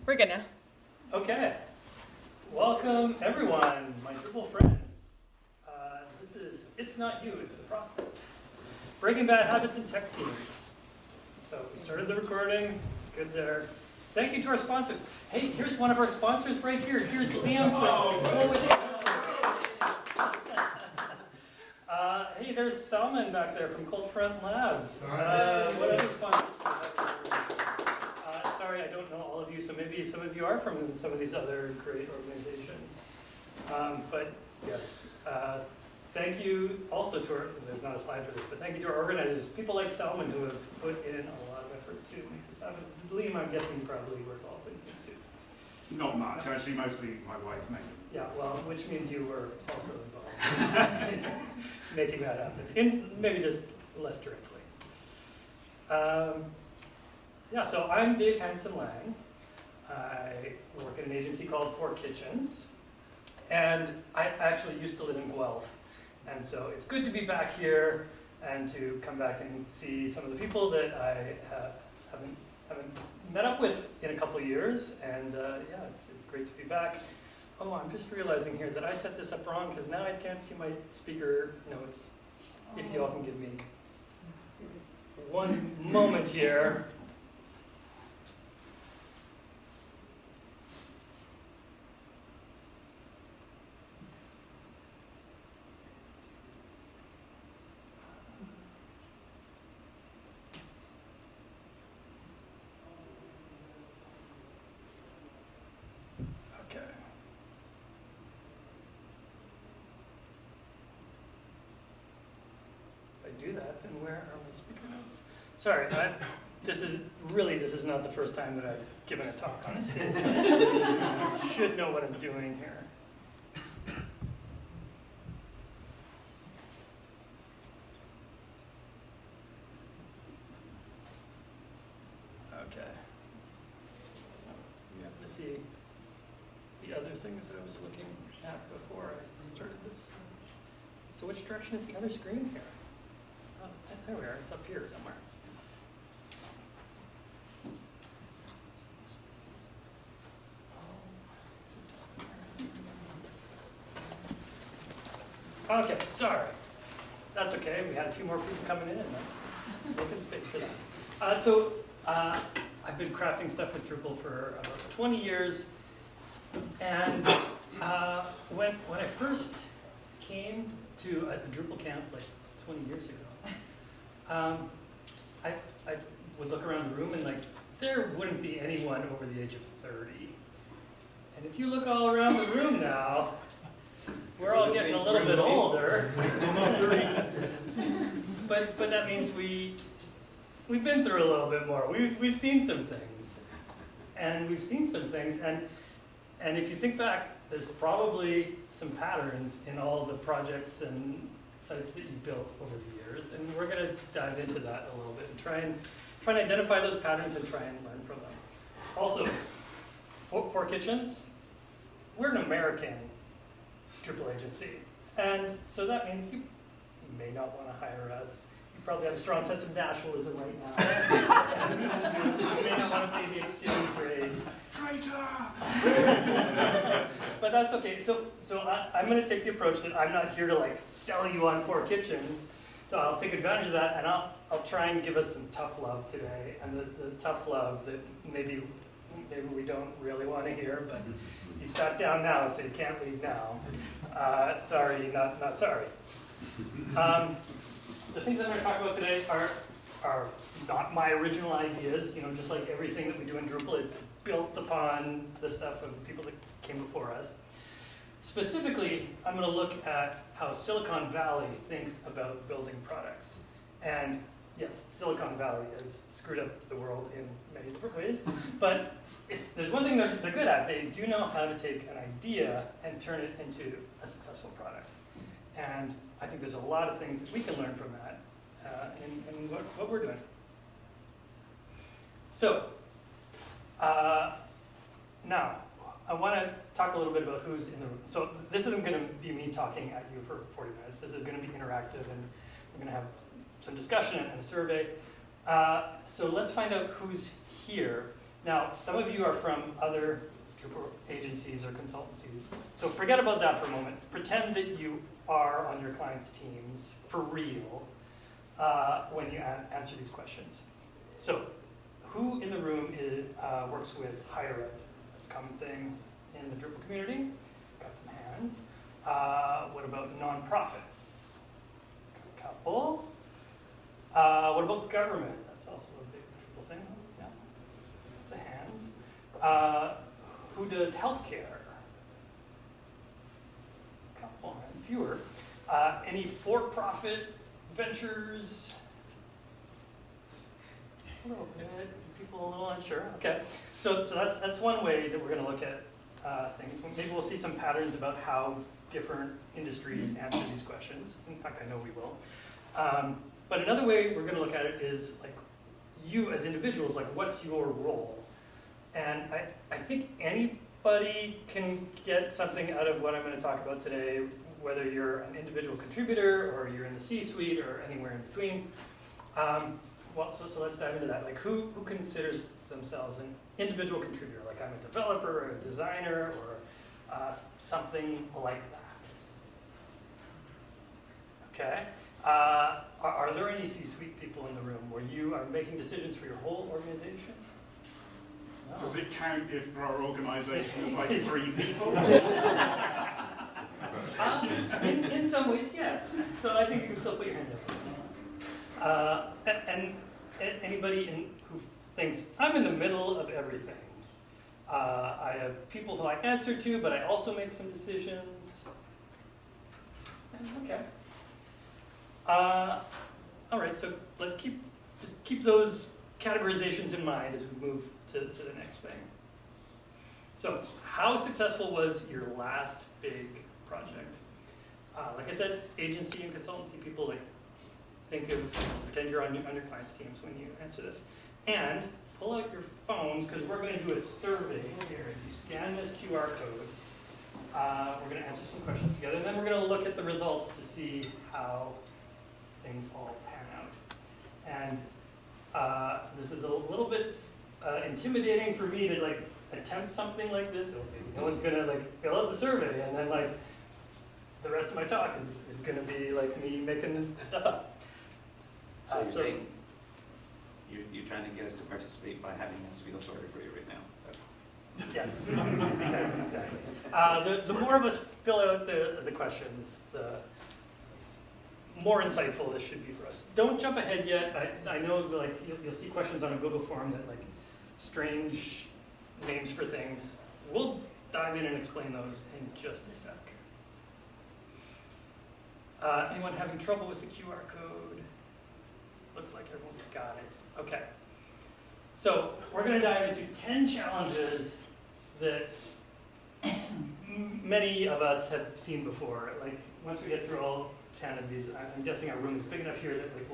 We're good now. Okay. Welcome, everyone, my Drupal friends. This is It's Not You, It's the Process. Breaking Bad Habits in Tech Teams. So we started the recordings. Good there. Thank you to our sponsors. Hey, here's one of our sponsors right here. Here's Liam. Hey, there's Salman back there from Cold Front Labs. What other sponsors? Sorry, I don't know all of you, so maybe some of you are from some of these other great organizations. But yes, thank you also to our, there's not a slide for this, but thank you to our organizers, people like Salman who have put in a lot of effort to make this happen. Liam, I'm guessing you probably work all things too. Not much, actually, mostly my wife made it. Yeah, well, which means you were also involved in making that happen, in maybe just less directly. Yeah, so I'm Dave Hansen-Lang. I work at an agency called Four Kitchens, and I actually used to live in Guelph, and so it's good to be back here and to come back and see some of the people that I haven't met up with in a couple of years, and yeah, it's great to be back. Oh, I'm just realizing here that I set this up wrong because now I can't see my speaker notes. If you all can give me one moment here. Okay. If I do that, then where are my speaker notes? Sorry, this is not the first time that I've given a talk on a stage. I should know what I'm doing here. Okay. You happen to see the other things that I was looking at before I started this. So which direction is the other screen here? Oh, there we are, it's up here somewhere. Okay, sorry. That's okay, we had a few more people coming in and making space for that. I've been crafting stuff with Drupal for about 20 years. And when I first came to a Drupal camp like 20 years ago, I would look around the room and like there wouldn't be anyone over the age of 30. And if you look all around the room now, we're all getting a little bit older. Still not 30. But that means we've been through a little bit more. We've seen some things, and if you think back, there's probably some patterns in all the projects and sites that you built over the years, and we're going to dive into that a little bit and try and identify those patterns and try and learn from them. Also, Four Kitchens, we're an American Drupal agency, and so that means you may not want to hire us. You probably have a strong sense of nationalism right now. You may not want to pay the exchange rate. Traitor! But that's okay. So I'm going to take the approach that I'm not here to like sell you on Four Kitchens. So I'll take advantage of that, and I'll try and give us some tough love today, and the tough love that maybe we don't really want to hear, but you sat down now, so you can't leave now. Sorry, not sorry. The things I'm going to talk about today are not my original ideas. You know, just like everything that we do in Drupal, it's built upon the stuff of the people that came before us. Specifically, I'm going to look at how Silicon Valley thinks about building products. And yes, Silicon Valley has screwed up the world in many different ways. But if there's one thing that they're good at, they do know how to take an idea and turn it into a successful product. And I think there's a lot of things that we can learn from that in what we're doing. So, now, I want to talk a little bit about who's in the room. So this isn't going to be me talking at you for 40 minutes. This is going to be interactive, and we're going to have some discussion and a survey. So let's find out who's here. Now, some of you are from other Drupal agencies or consultancies, so forget about that for a moment. Pretend that you are on your clients' teams for real when you answer these questions. So, who in the room works with higher ed? That's a common thing in the Drupal community. Got some hands. What about nonprofits? Got a couple. What about government? That's also a big Drupal thing. Yeah, lots of hands. Who does healthcare? A couple, and fewer. Any for-profit ventures? A little bit. People a little unsure. Okay, so that's one way that we're going to look at things. Maybe we'll see some patterns about how different industries answer these questions. In fact, I know we will. But another way we're going to look at it is like you as individuals, like what's your role? And I think anybody can get something out of what I'm going to talk about today, whether you're an individual contributor or you're in the C-suite or anywhere in between. Well, so let's dive into that. Like who considers themselves an individual contributor? Like I'm a developer or a designer or something like that. Okay. Are there any C-suite people in the room where you are making decisions for your whole organization? No. Does it count if our organisation is like 3 people? In some ways, yes. So I think you can still put your hand up. And anybody who thinks, I'm in the middle of everything. I have people who I answer to, but I also make some decisions. Okay. All right, so let's keep those categorizations in mind as we move to the next thing. So, how successful was your last big project? Like I said, agency and consultancy people pretend you're on your client's teams when you answer this. And pull out your phones, because we're going to do a survey here. If you scan this QR code, we're going to answer some questions together, and then we're going to look at the results to see how things all pan out. And this is a little bit intimidating for me to like attempt something like this. No one's going to like fill out the survey, and then like the rest of my talk is going to be like me making stuff up. So you're saying you're trying to get us to participate by having us feel sorry for you right now. So. Yes, exactly. The more of us fill out the questions, the more insightful this should be for us. Don't jump ahead yet. I know like you'll see questions on a Google form that like strange names for things. We'll dive in and explain those in just a sec. Anyone having trouble with the QR code? Looks like everyone's got it. Okay. So we're going to dive into 10 challenges that many of us have seen before. Like once we get through all 10 of these, I'm guessing our room is big enough here that like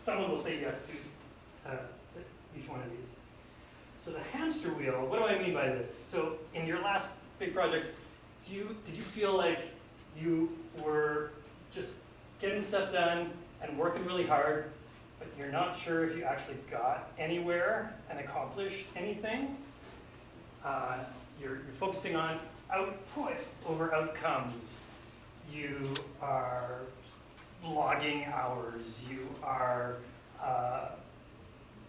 someone will say yes to each one of these. So the hamster wheel, what do I mean by this? So in your last big project, did you feel like you were just getting stuff done and working really hard, but you're not sure if you actually got anywhere and accomplished anything? You're focusing on output over outcomes. You are logging hours. You are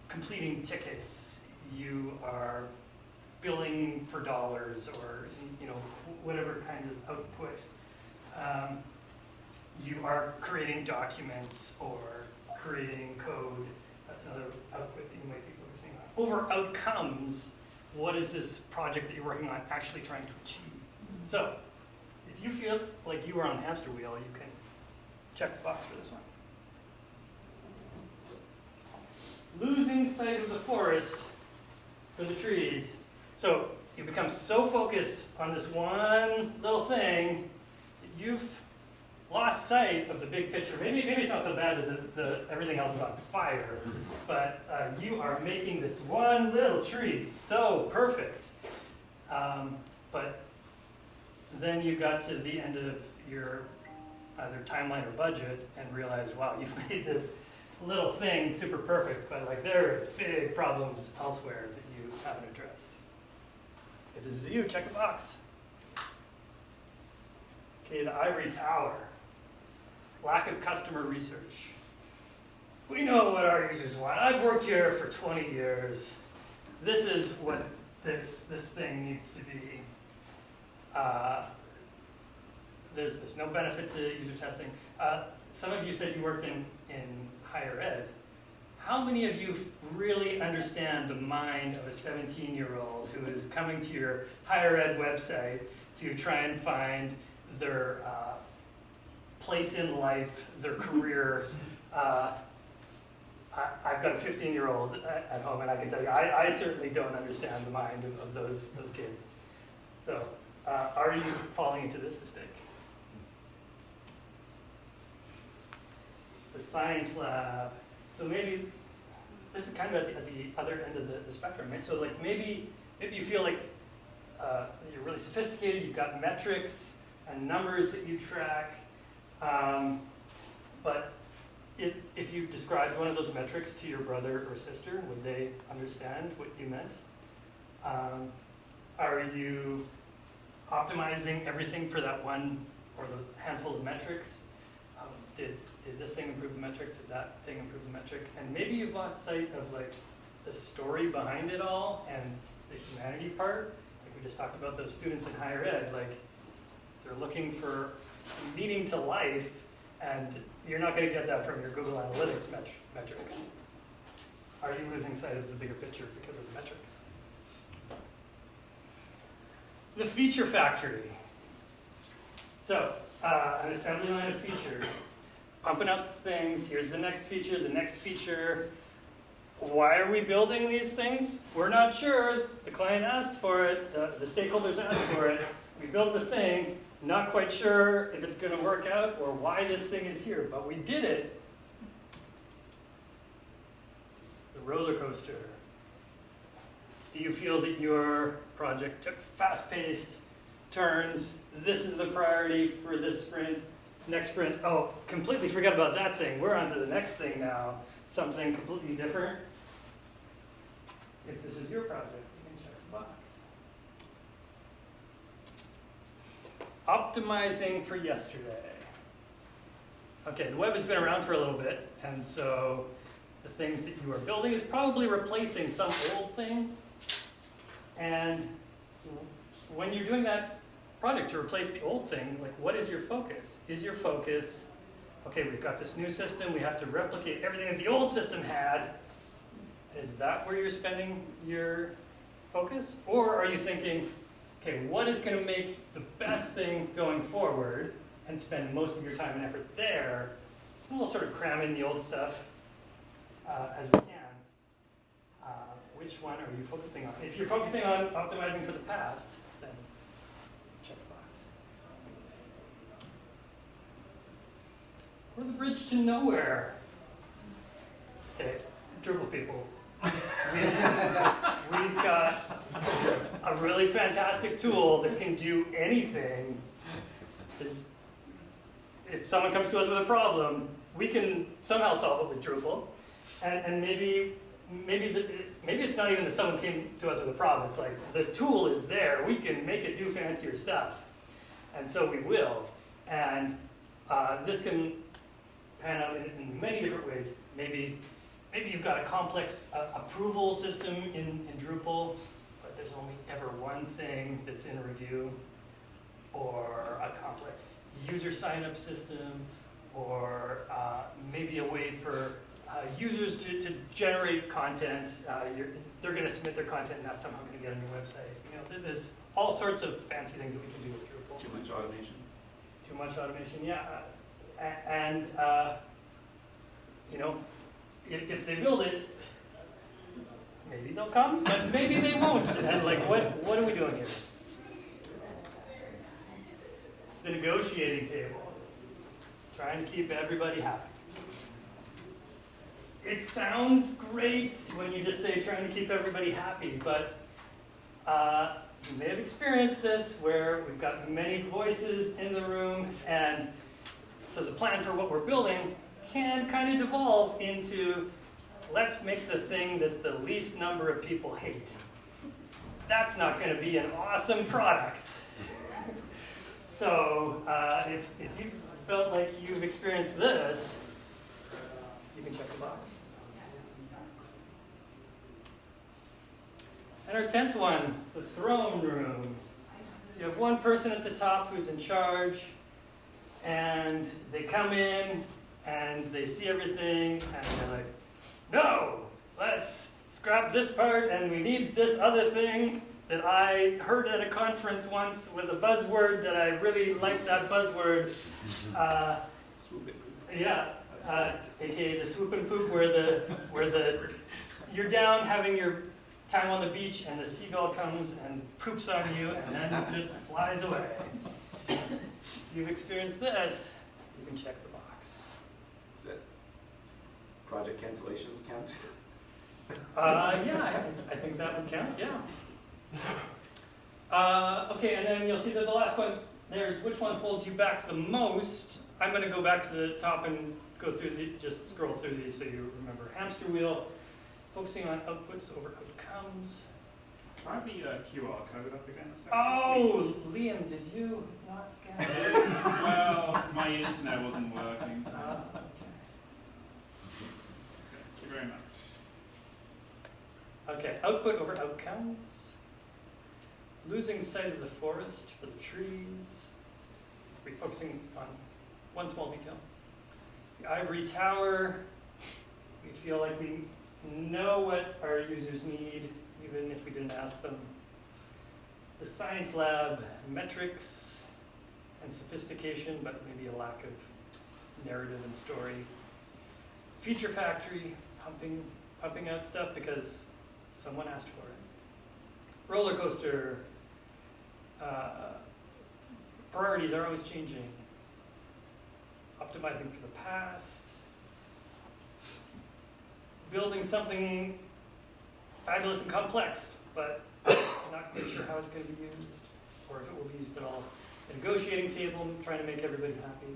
completing tickets. You are billing for dollars, or whatever kind of output. You are creating documents or creating code. That's another output that you might be focusing on. Over outcomes, what is this project that you're working on actually trying to achieve? So, if you feel like you are on the hamster wheel, you can check the box for this one. Losing sight of the forest for the trees. So, you become so focused on this one little thing that you've lost sight of the big picture. Maybe it's not so bad that everything else is on fire, but you are making this one little tree so perfect. But then you got to the end of your either timeline or budget and realized, wow, you've made this little thing super perfect, but like there is big problems elsewhere that you haven't addressed? If this is you, check the box. Okay, the ivory tower. Lack of customer research. We know what our users want. I've worked here for 20 years. This is what this thing needs to be. There's no benefit to user testing. Some of you said you worked in higher ed. How many of you really understand the mind of a 17-year-old who is coming to your higher ed website to try and find their place in life, their career? I've got a 15-year-old at home, and I can tell you, I certainly don't understand the mind of those kids. So, are you falling into this mistake? The science lab. So maybe this is kind of at the other end of the spectrum, right? So like maybe you feel like you're really sophisticated. You've got metrics and numbers that you track, but if you described one of those metrics to your brother or sister, would they understand what you meant? Are you optimizing everything for that one or the handful of metrics? Did this thing improve the metric? Did that thing improve the metric? And maybe you've lost sight of like the story behind it all and the humanity part. Like we just talked about those students in higher ed, like they're looking for meaning to life, and you're not going to get that from your Google Analytics metrics. Are you losing sight of the bigger picture because of the metrics? The feature factory. So, an assembly line of features, pumping out things. Here's the next feature, the next feature. Why are we building these things? We're not sure. The client asked for it. The stakeholders asked for it. We built the thing. Not quite sure if it's going to work out or why this thing is here, but we did it. The roller coaster. Do you feel that your project took fast-paced turns? This is the priority for this sprint. Next sprint, oh, completely forget about that thing. We're on to the next thing now. Something completely different. If this is your project, you can check the box. Optimizing for yesterday. Okay, the web has been around for a little bit, and so the things that you are building is probably replacing some old thing. And when you're doing that project to replace the old thing, like what is your focus? Is your focus, okay, we've got this new system, we have to replicate everything that the old system had. Is that where you're spending your focus? Or are you thinking, okay, what is going to make the best thing going forward, and spend most of your time and effort there, and we'll sort of cram in the old stuff as we can. Which one are you focusing on? If you're focusing on optimizing for the past, then check the box. We're the bridge to nowhere. Okay, Drupal people. We've got a really fantastic tool that can do anything. If someone comes to us with a problem, we can somehow solve it with Drupal. And maybe it's not even that someone came to us with a problem. It's like the tool is there. We can make it do fancier stuff. And so we will. And this can pan out in many different ways. Maybe you've got a complex approval system in Drupal, but there's only ever one thing that's in review, or a complex user sign-up system, or maybe a way for users to generate content. They're going to submit their content, and that's somehow going to get on your website. You know, there's all sorts of fancy things that we can do with Drupal. Too much automation. Too much automation, yeah. And you know, if they build it, maybe they'll come, but maybe they won't. And like, what are we doing here? The negotiating table. Trying to keep everybody happy. It sounds great when you just say trying to keep everybody happy, but you may have experienced this where we've got many voices in the room, and so the plan for what we're building can kind of devolve into, let's make the thing that the least number of people hate. that's not going to be an awesome product. So if you felt like you've experienced this, you can check the box. And our 10th one, the throne room. So you have one person at the top who's in charge, and they come in and they see everything, and they're like, no, let's scrap this part, and we need this other thing that I heard at a conference once with a buzzword that I really liked that buzzword. AKA the swoop and poop, where you're down having your time on the beach and the seagull comes and poops on you and then just flies away. If you've experienced this, you can check the box. Is it project cancellations count? Yeah, I think that would count, yeah. Okay, and then you'll see that the last one, there's which one holds you back the most. I'm going to go back to the top and go through just scroll through these so you remember. Hamster wheel, focusing on outputs over outcomes. Try the QR code up again a second. Oh, Liam, did you not scan it? Well, my internet wasn't working. So. Okay. Thank you very much. Okay, output over outcomes. Losing sight of the forest for the trees. Refocusing on one small detail. The ivory tower. We feel like we know what our users need, even if we didn't ask them. The science lab, metrics and sophistication, but maybe a lack of narrative and story. Feature factory, pumping out stuff because someone asked for it. Roller coaster. Priorities are always changing. Optimizing for the past. Building something fabulous and complex, but not quite sure how it's going to be used, or if it will be used at all. A negotiating table, trying to make everybody happy.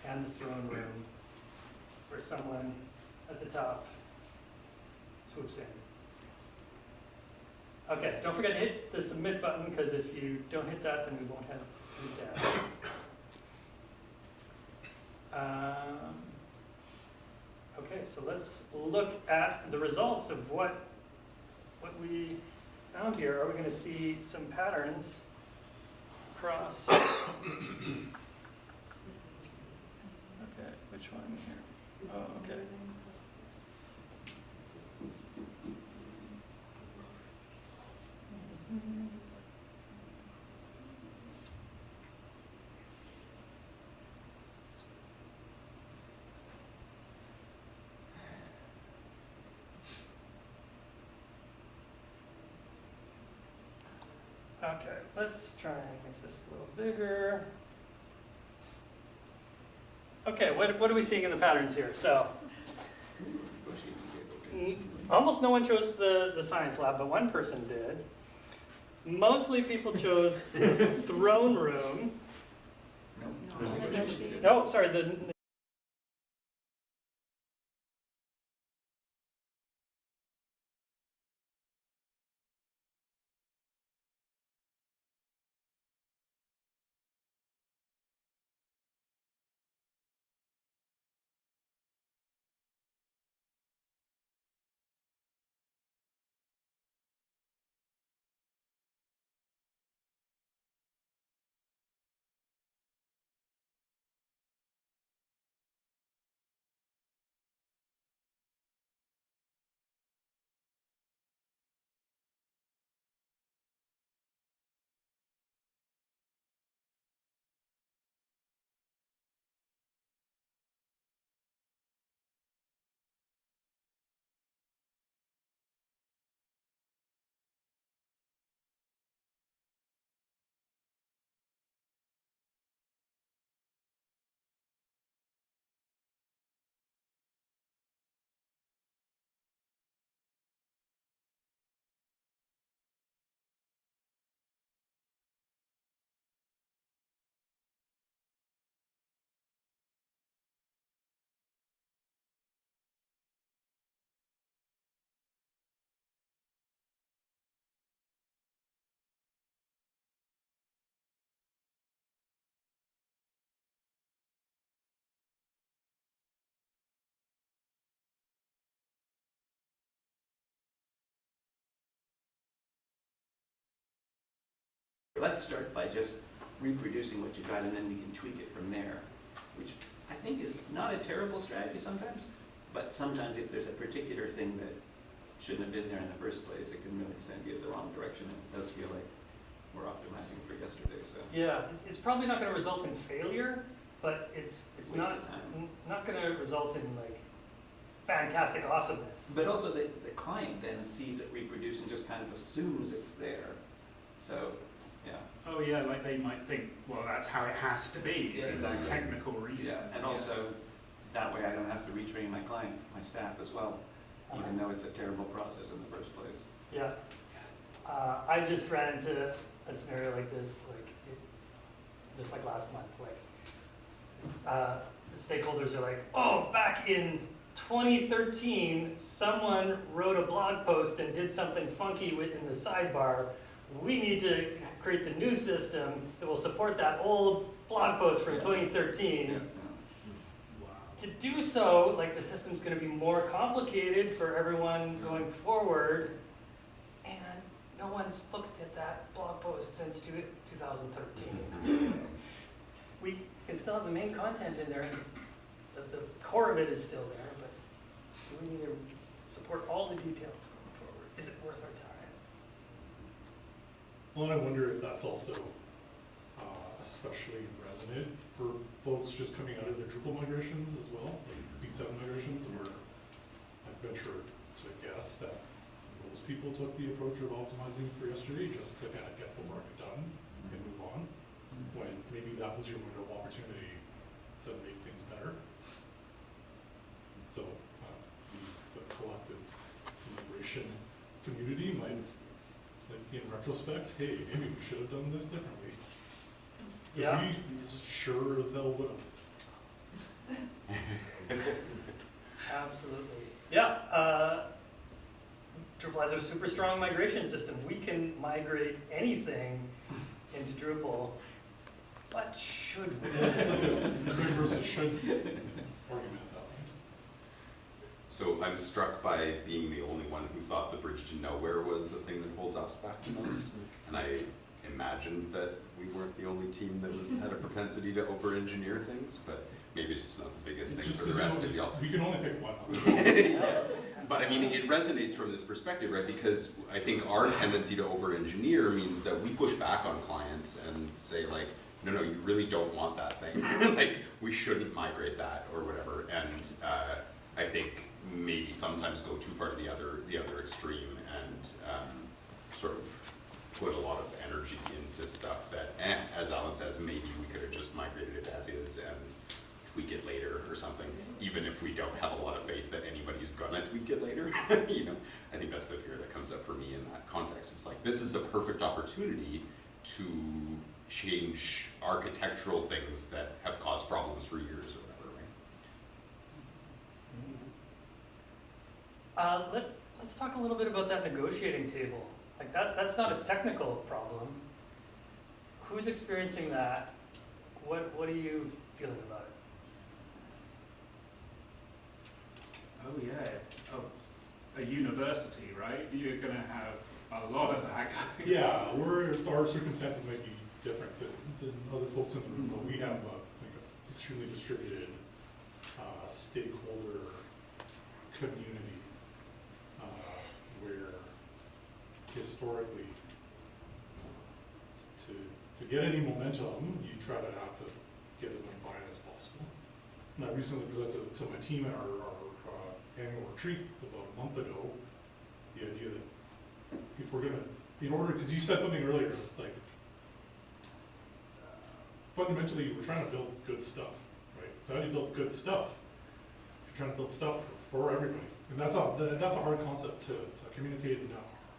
And the throne room, where someone at the top swoops in. Okay, don't forget to hit the submit button, because if you don't hit that, then we won't have any data. Okay, so let's look at the results of what we found here. Are we going to see some patterns across? Okay, which one here? Oh, okay. Okay, let's try and make this a little bigger. Okay, what are we seeing in the patterns here? So, almost no one chose the science lab, but one person did. Mostly people chose the throne room. No, sorry, the Let's start by just reproducing what you got, and then we can tweak it from there, which I think is not a terrible strategy sometimes, but sometimes if there's a particular thing that shouldn't have been there in the first place, it can really send you the wrong direction. It does feel like we're optimizing for yesterday, so. Yeah, it's probably not going to result in failure, but it's Waste not of time. not going to result in like fantastic awesomeness. But also the client then sees it reproduced and just kind of assumes it's there. So, yeah. Oh yeah, like they might think, well, that's how it has to be. Yeah, There's exactly. technical reasons. Yeah, and also that way I don't have to retrain my client, my staff as well, even though it's a terrible process in the first place. Yeah. I just ran into a scenario like this, just like last month. The stakeholders are like, oh, back in 2013, someone wrote a blog post and did something funky in the sidebar. We need to create the new system that will support that old blog post from 2013. Yeah. Wow. To do so, like the system's going to be more complicated for everyone going forward, and no one's looked at that blog post since 2013. We can still have the main content in there, the core of it is still there, but do we need to support all the details going forward? Is it worth our time? Well, and I wonder if that's also especially resonant for folks just coming out of their Drupal migrations as well, like D7 migrations, where I venture to guess that most people took the approach of optimizing for yesterday just to kind of get the work done and move on, when maybe that was your window of opportunity to make things better. So the collective migration community might, like, in retrospect, hey, maybe we should have done this differently. Yeah. We sure as hell would have. Absolutely. Yeah. Drupal has a super strong migration system. We can migrate anything into Drupal, but should we? Yeah, it's like a good versus should argument that way. So I'm struck by being the only one who thought the bridge to nowhere was the thing that holds us back the most. And I imagined that we weren't the only team that had a propensity to over-engineer things, but maybe it's just not the biggest It's thing just for the 'cause rest of y'all. we can only pick one. But I mean, it resonates from this perspective, right? Because I think our tendency to over-engineer means that we push back on clients and say like, no, you really don't want that thing. Like, we shouldn't migrate that or whatever. And I think maybe sometimes go too far to the other extreme and sort of put a lot of energy into stuff that, as Alan says, maybe we could have just migrated it as is and tweak it later or something, even if we don't have a lot of faith that anybody's gonna tweak it later. You know, I think that's the fear that comes up for me in that context. It's like, this is a perfect opportunity to change architectural things that have caused problems for years or whatever, right? Let's talk a little bit about that negotiating table. Like that's not a technical problem. Who's experiencing that? What are you feeling about it? Oh yeah. Oh, a university, right? You're gonna have a lot of that going. Yeah, our circumstances might be different than other folks in the room, but we have like an extremely distributed stakeholder community where historically, to get any momentum, you try to have to get as much buy-in as possible. And I recently presented to my team at our annual retreat about a month ago, the idea that if we're gonna, in order, because you said something earlier, like, fundamentally, we're trying to build good stuff, right? So how do you build good stuff? You're trying to build stuff for everybody. And that's a hard concept to communicate, and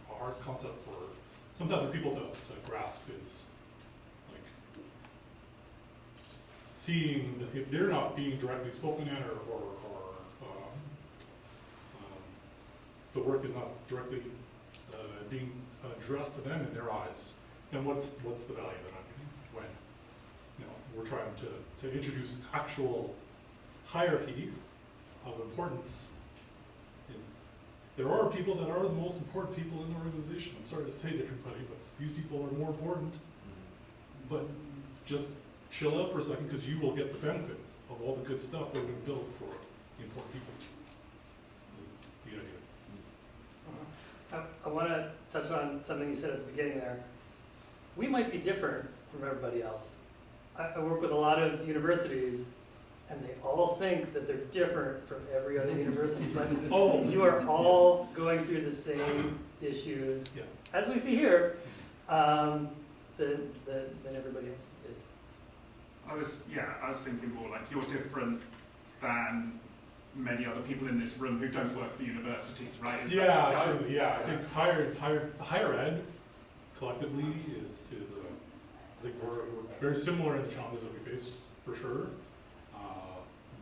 a hard concept sometimes for people to grasp is, like, seeing that if they're not being directly spoken at or the work is not directly being addressed to them in their eyes, then what's the value that I'm getting when, you know, we're trying to introduce actual hierarchy of importance. And there are people that are the most important people in the organization. I'm sorry to say to everybody, but these people are more important But just chill out for a second, because you will get the benefit of all the good stuff that we're gonna build for the important people, is the idea. I want to touch on something you said at the beginning there. We might be different from everybody else. I work with a lot of universities, and they all think that they're different from every other university. But Oh. you are all going through the same issues, Yeah. as we see here, than everybody else is. I was thinking more like you're different than many other people in this room who don't work for universities, right? Is that- Yeah, absolutely, yeah, I think higher ed collectively is I think we're very similar in the challenges that we face, for sure.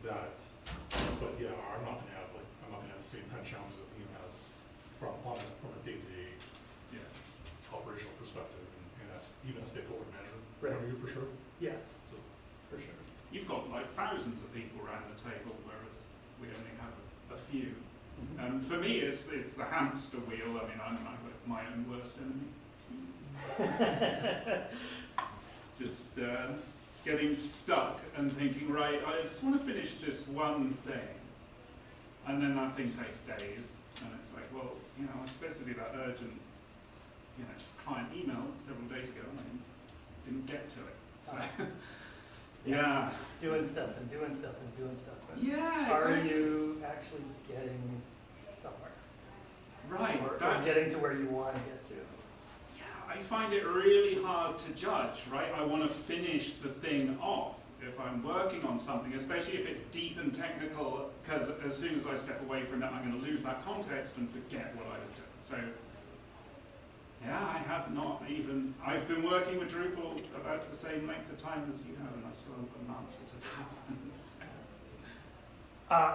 But yeah, I'm not gonna have the same kind of challenges that Liam has from a day-to-day Yeah. operational perspective and as even a stakeholder management Right. point of view, for sure, Yes, so. for sure. You've got like thousands of people around the table, whereas we only have a few. And for me, it's the hamster wheel. I mean, I'm my own worst enemy. Just getting stuck and thinking, right, I just want to finish this one thing. And then that thing takes days. And it's like, well, I'm supposed to do that urgent, client email several days ago, and I didn't get to it. So, yeah. Doing stuff and doing stuff and doing stuff. But Yeah, are exactly. you actually getting somewhere? Right, Or that's, getting to where you want to get to? yeah, I find it really hard to judge, right? I want to finish the thing off if I'm working on something, especially if it's deep and technical, because as soon as I step away from it, I'm going to lose that context and forget what I was doing. So, yeah, I've been working with Drupal about the same length of time as you have, and I still haven't got an answer to that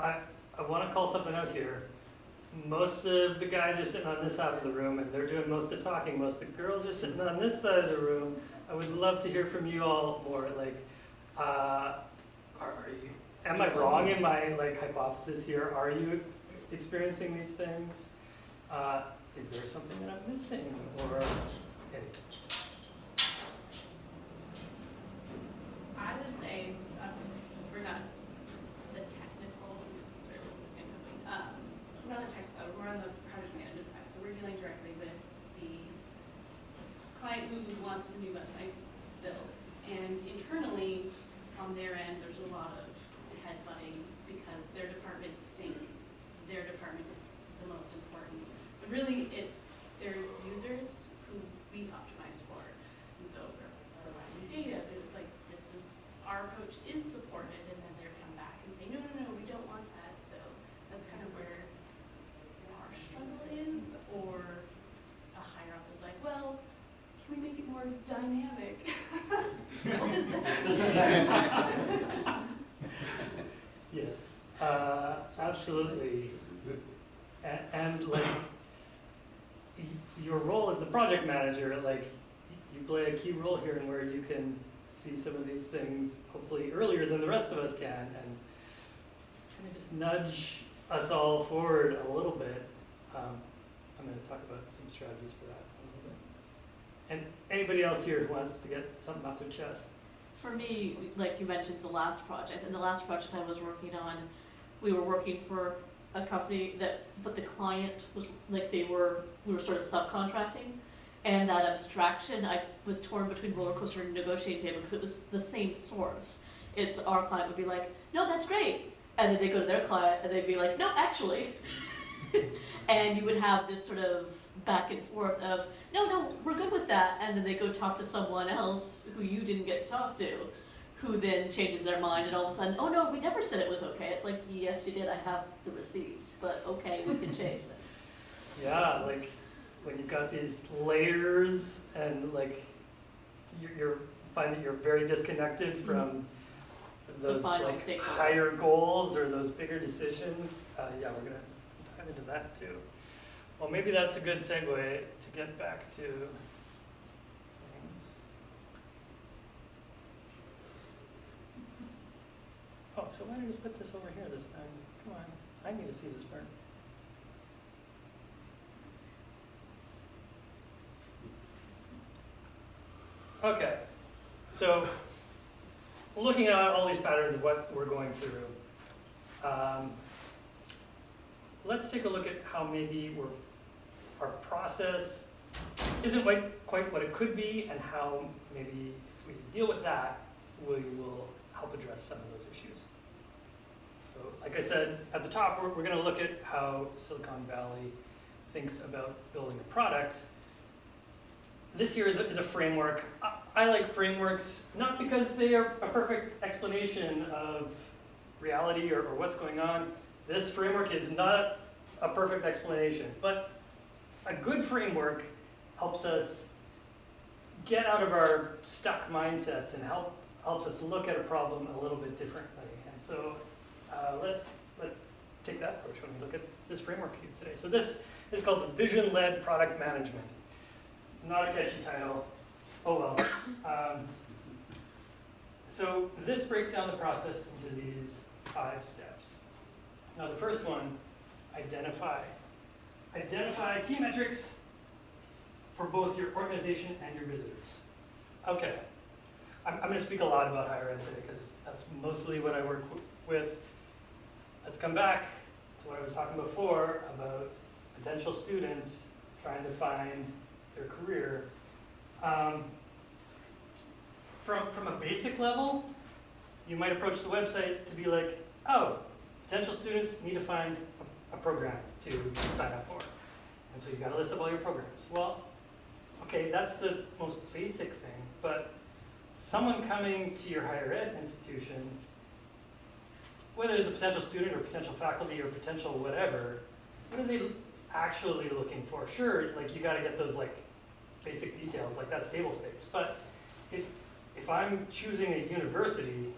one. I want to call something out here. Most of the guys are sitting on this side of the room, and they're doing most of the talking. Most of the girls are sitting on this side of the room. I would love to hear from you all more. Am I wrong in my hypothesis here? Are you experiencing these things? Is there something that I'm missing, or anything? I would say we're not the technical, we're not the tech side, we're on the project management side, so we're dealing directly with the client who wants the new website built. And internally, on their end, there's a lot of headbutting because their departments think their department is the most important. But really, it's their users who we've optimized for. And so we're providing data, but our approach is supported, and then they're come back and say, no, we don't want that. So that's kind of where our struggle is, or a higher up is like, well, can we make it more dynamic? What does that mean? Yes, absolutely. And your role as a project manager, you play a key role here in where you can see some of these things hopefully earlier than the rest of us can, and kind of just nudge us all forward a little bit. I'm going to talk about some strategies for that a little bit. And anybody else here who wants to get something off their chest? For me, like you mentioned, the last project, and the last project I was working on, we were working for a company but the client was we were sort of subcontracting, and that abstraction, I was torn between roller coaster and negotiating table because it was the same source. It's our client would be like, no, that's great, and then they go to their client and they'd be like, no, actually, and you would have this sort of back and forth of, no, we're good with that, and then they go talk to someone else who you didn't get to talk to, who then changes their mind, and all of a sudden, oh no, we never said it was okay. It's like, yes, you did, I have the receipts, but okay, we can change things. Yeah, when you've got these layers and you're find that you're very disconnected from those final stakeholder. higher goals or those bigger decisions. Yeah, we're gonna dive into that too. Well, maybe that's a good segue to get back to things. Oh, so why did you put this over here this time? Come on, I need to see this part. Okay. So, looking at all these patterns of what we're going through, let's take a look at how maybe our process isn't quite what it could be, and how maybe if we deal with that, we will help address some of those issues. So, like I said, at the top, we're going to look at how Silicon Valley thinks about building a product. This here is a framework. I like frameworks, not because they are a perfect explanation of reality or what's going on. This framework is not a perfect explanation, but a good framework helps us get out of our stuck mindsets and helps us look at a problem a little bit differently. And so let's take that approach when we look at this framework here today. So this is called the Vision-Led Product Management. Not a catchy title. Oh well. So this breaks down the process into these 5 steps. Now the first one, identify. Identify key metrics for both your organization and your visitors. Okay, I'm going to speak a lot about higher ed today because that's mostly what I work with. Let's come back to what I was talking before about potential students trying to find their career. From a basic level, you might approach the website to be like, oh, potential students need to find a program to sign up for. And so you've got a list of all your programs. Well, okay, that's the most basic thing, but someone coming to your higher ed institution, whether it's a potential student or potential faculty or potential whatever, what are they actually looking for? Sure, like you got to get those like basic details, like that's table stakes. But if I'm choosing a university,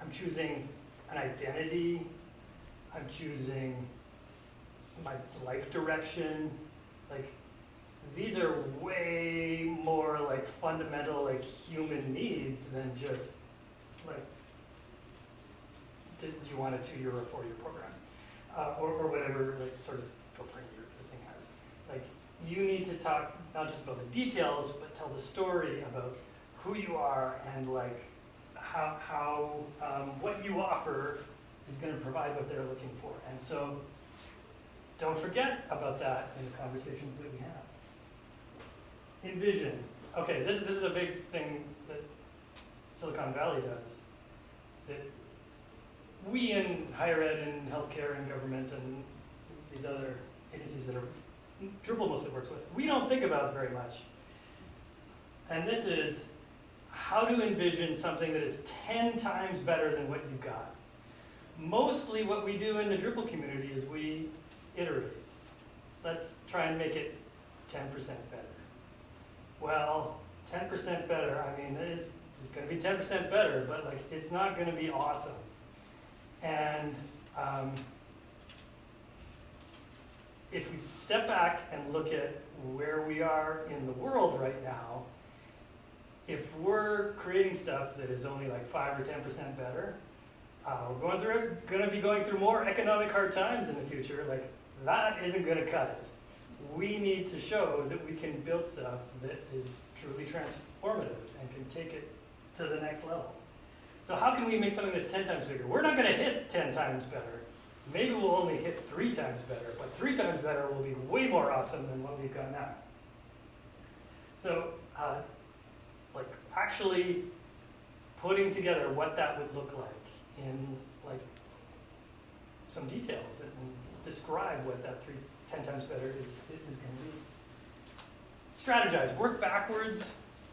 I'm choosing an identity, I'm choosing my life direction. Like these are way more like fundamental like human needs than just like, do you want a 2-year or 4-year program? Or whatever like sort of filtering the thing has. Like you need to talk not just about the details, but tell the story about who you are and like how what you offer is going to provide what they're looking for. And so don't forget about that in the conversations that we have. Envision. Okay, this is a big thing that Silicon Valley does. That we in higher ed and healthcare and government and these other agencies that Drupal mostly works with, we don't think about very much. And this is how to envision something that is 10 times better than what you got. Mostly what we do in the Drupal community is we iterate. Let's try and make it 10% better. Well, 10% better, I mean, it's going to be 10% better, but like it's not going to be awesome. And if we step back and look at where we are in the world right now, if we're creating stuff that is only like 5 or 10% better, we're going to be going through more economic hard times in the future. Like that isn't going to cut it. We need to show that we can build stuff that is truly transformative and can take it to the next level. So how can we make something that's 10 times bigger? We're not going to hit 10 times better. Maybe we'll only hit 3 times better, but 3 times better will be way more awesome than what we've got now. So, like actually putting together what that would look like in like some details and describe what that 10 times better is going to be. Strategize. Work backwards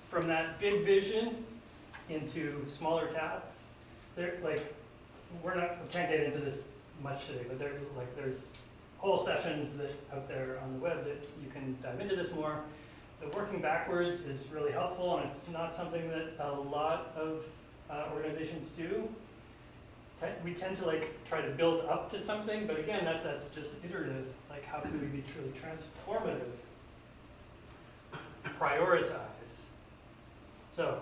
from that big vision into smaller tasks. We can't get into this much today, but there's whole sessions out there on the web that you can dive into this more. The working backwards is really helpful, and it's not something that a lot of organizations do. We tend to like try to build up to something, but again, that's just iterative. Like, how can we be truly transformative? Prioritize. So,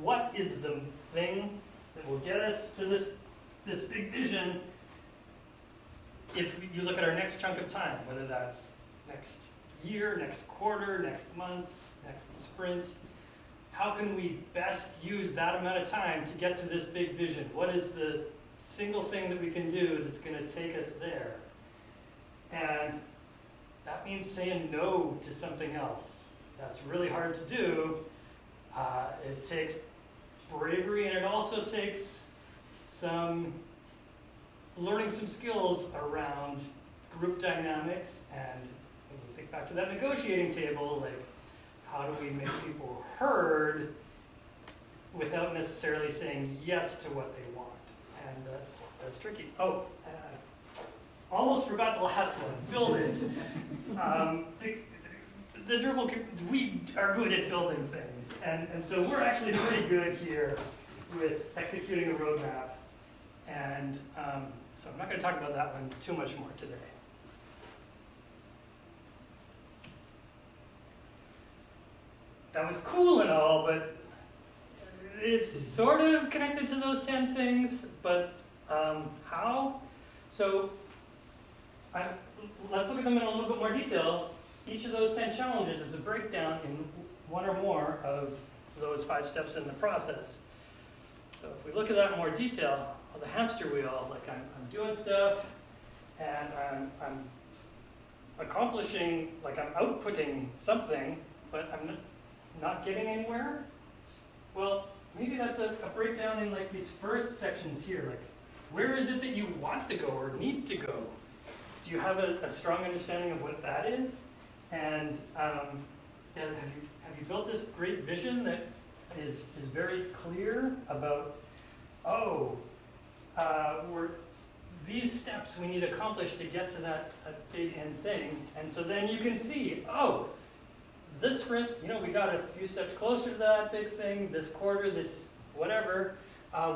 what is the thing that will get us to this big vision if you look at our next chunk of time, whether that's next year, next quarter, next month, next sprint? how can we best use that amount of time to get to this big vision? What is the single thing that we can do that's going to take us there? And that means saying no to something else. That's really hard to do. It takes bravery, and it also takes learning some skills around group dynamics, and when you think back to that negotiating table, like, how do we make people heard without necessarily saying yes to what they want? And that's tricky. Oh, almost forgot the last one, build it. The Drupal, we are good at building things, and so we're actually pretty good here with executing a roadmap. And so I'm not going to talk about that one too much more today. That was cool and all, but it's sort of connected to those 10 things, but how? So let's look at them in a little bit more detail. Each of those 10 challenges is a breakdown in one or more of those 5 steps in the process. So if we look at that in more detail, on the hamster wheel, like I'm doing stuff, and I'm accomplishing, like I'm outputting something, but I'm not getting anywhere. Well, maybe that's a breakdown in like these first sections here. Like, where is it that you want to go or need to go? Do you have a strong understanding of what that is? And have you built this great vision that is very clear about, these steps we need to accomplish to get to that big end thing. And so then you can see, this sprint, we got a few steps closer to that big thing, this quarter, this whatever,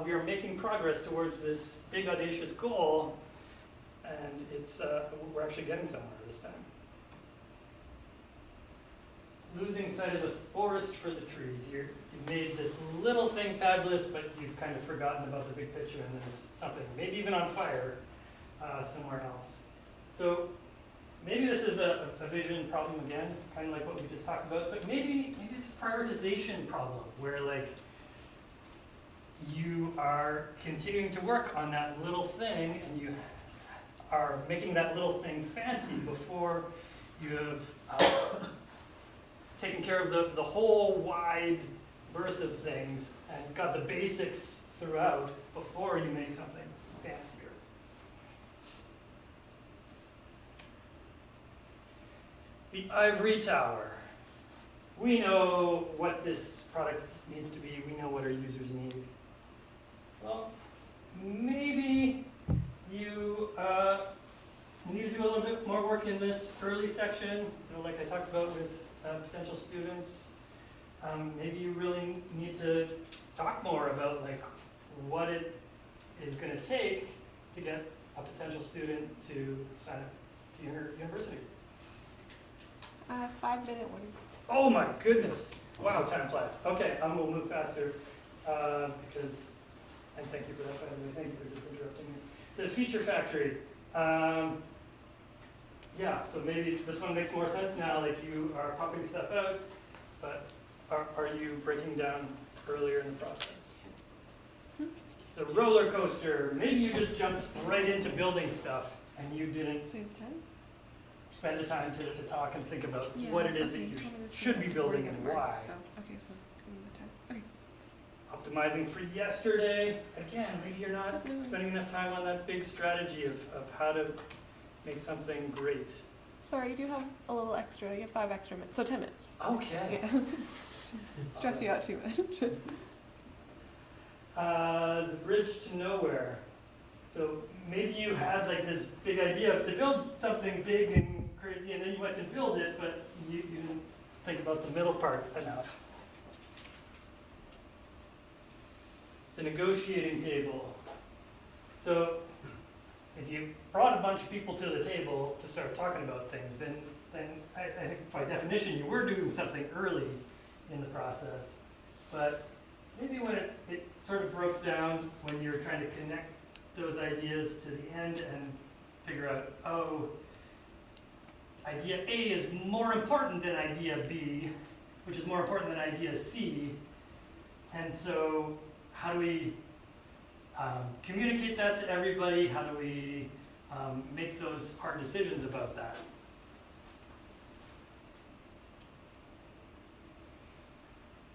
we are making progress towards this big audacious goal, and it's we're actually getting somewhere this time. Losing sight of the forest for the trees. You've made this little thing fabulous, but you've kind of forgotten about the big picture, and there's something, maybe even on fire, somewhere else. So maybe this is a vision problem again, kind of like what we just talked about, but maybe it's a prioritization problem, where like you are continuing to work on that little thing, and you are making that little thing fancy before you have taken care of the whole wide berth of things and got the basics throughout before you make something fancier. The ivory tower. We know what this product needs to be. We know what our users need. Well, maybe you need to do a little bit more work in this early section, like I talked about with potential students. Maybe you really need to talk more about like what it is going to take to get a potential student to sign up to your university. 5-minute one. Oh my goodness! Wow, time flies. Okay, I'm gonna move faster because, and thank you for that, by the way. Thank you for just interrupting me. The feature factory. Yeah, so maybe this one makes more sense now. Like you are popping stuff out, but are you breaking down earlier in the process? The roller coaster. Maybe you just jumped right into building stuff and you didn't So it's 10? spend the time to talk and think about Yeah, what it is okay, that you told me this should be is building recording and at work, why. So, okay, so give me the 10. Okay. Optimizing for yesterday. Again, maybe you're not spending enough time on that big strategy of how to make something great. Sorry, you do have a little extra. You have 5 extra minutes. So 10 minutes. Okay. Yeah. Stress you out too much. The bridge to nowhere. So maybe you had like this big idea to build something big and crazy, and then you went to build it, but you didn't think about the middle part enough. The negotiating table. So if you brought a bunch of people to the table to start talking about things, then I think by definition you were doing something early in the process. But maybe when it sort of broke down, when you were trying to connect those ideas to the end and figure out, idea A is more important than idea B, which is more important than idea C, And so how do we communicate that to everybody? How do we make those hard decisions about that?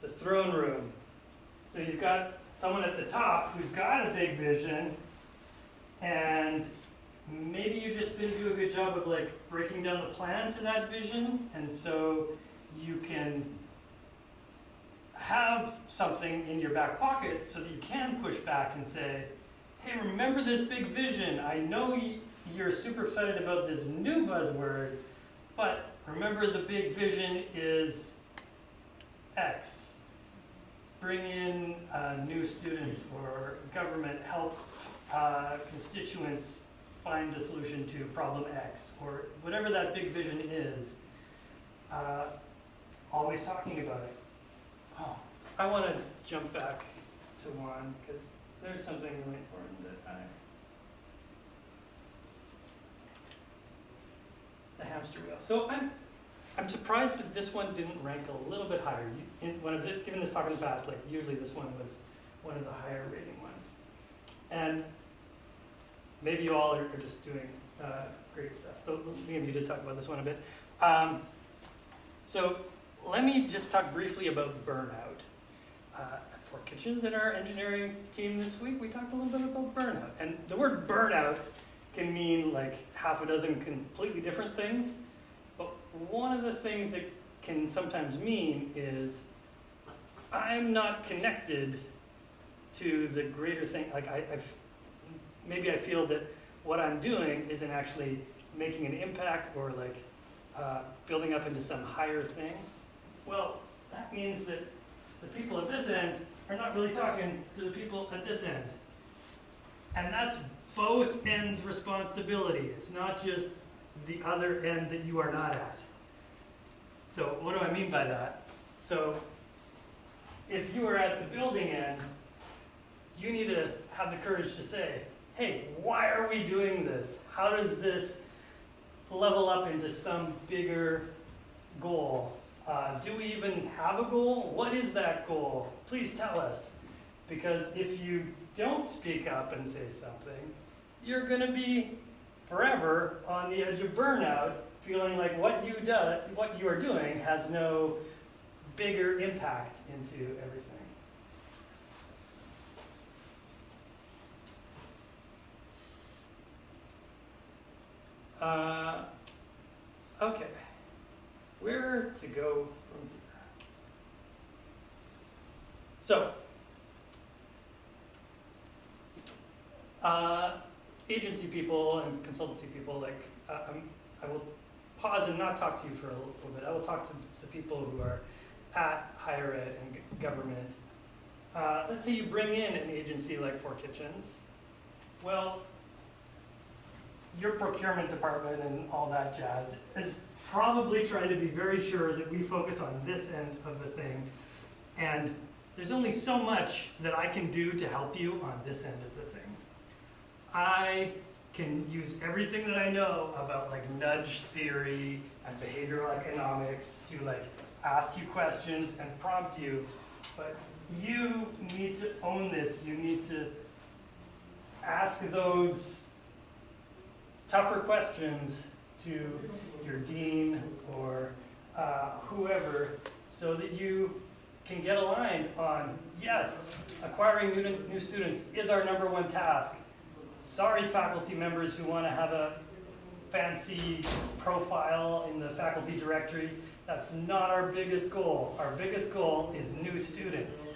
The throne room. So you've got someone at the top who's got a big vision, and maybe you just didn't do a good job of like breaking down the plan to that vision, and so you can have something in your back pocket so that you can push back and say, hey, remember this big vision. I know you're super excited about this new buzzword, but remember the big vision is X. Bring in new students, or government, help constituents find a solution to problem X, or whatever that big vision is. Always talking about it. Oh, I want to jump back to one, because there's something really important that the hamster wheel. So I'm surprised that this one didn't rank a little bit higher. When I've given this talk in the past, like usually this one was one of the higher rating ones. And maybe you all are just doing great stuff. So maybe you did talk about this one a bit. So let me just talk briefly about burnout. For Kitchens in our engineering team this week, we talked a little bit about burnout. And the word burnout can mean like half a dozen completely different things. But one of the things it can sometimes mean is I'm not connected to the greater thing. Like maybe I feel that what I'm doing isn't actually making an impact or like building up into some higher thing. Well, that means that the people at this end are not really talking to the people at this end. And that's both ends' responsibility. It's not just the other end that you are not at. So what do I mean by that? So if you are at the building end, you need to have the courage to say, hey, why are we doing this? How does this level up into some bigger goal? Do we even have a goal? What is that goal? Please tell us. Because if you don't speak up and say something, you're going to be forever on the edge of burnout, feeling like what you are doing has no bigger impact into everything. Okay, where to go from here? So, agency people and consultancy people, like I will pause and not talk to you for a little bit. I will talk to the people who are at higher ed and government. Let's say you bring in an agency like For Kitchens. Well, your procurement department and all that jazz is probably trying to be very sure that we focus on this end of the thing. And there's only so much that I can do to help you on this end of the thing. I can use everything that I know about like nudge theory and behavioral economics to like ask you questions and prompt you, but you need to own this. You need to ask those tougher questions to your dean or whoever, so that you can get aligned on, yes, acquiring new students is our #1 task. Sorry, faculty members who want to have a fancy profile in the faculty directory, that's not our biggest goal. Our biggest goal is new students.